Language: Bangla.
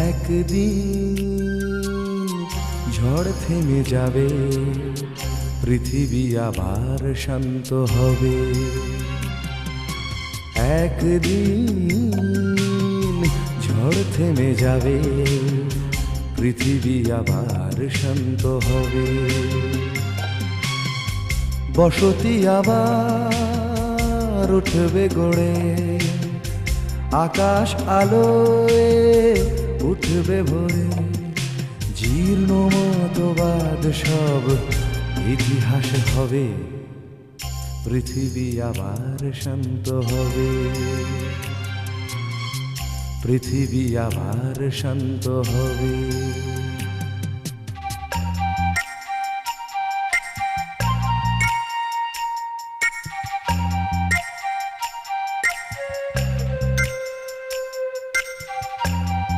একদিন ঝড় থেমে যাবে, পৃথিবী আবার শান্ত হবে। একদিন ঝড় থেমে যাবে, পৃথিবী আবার শান্ত হবে। বসতি আবার উঠবে গড়ে, আকাশ আলোয় উঠবে ভরে। জীর্ণ মতবাদ সব ইতিহাস হবে, পৃথিবী আবার শান্ত হবে। পৃথিবী আবার শান্ত হবে।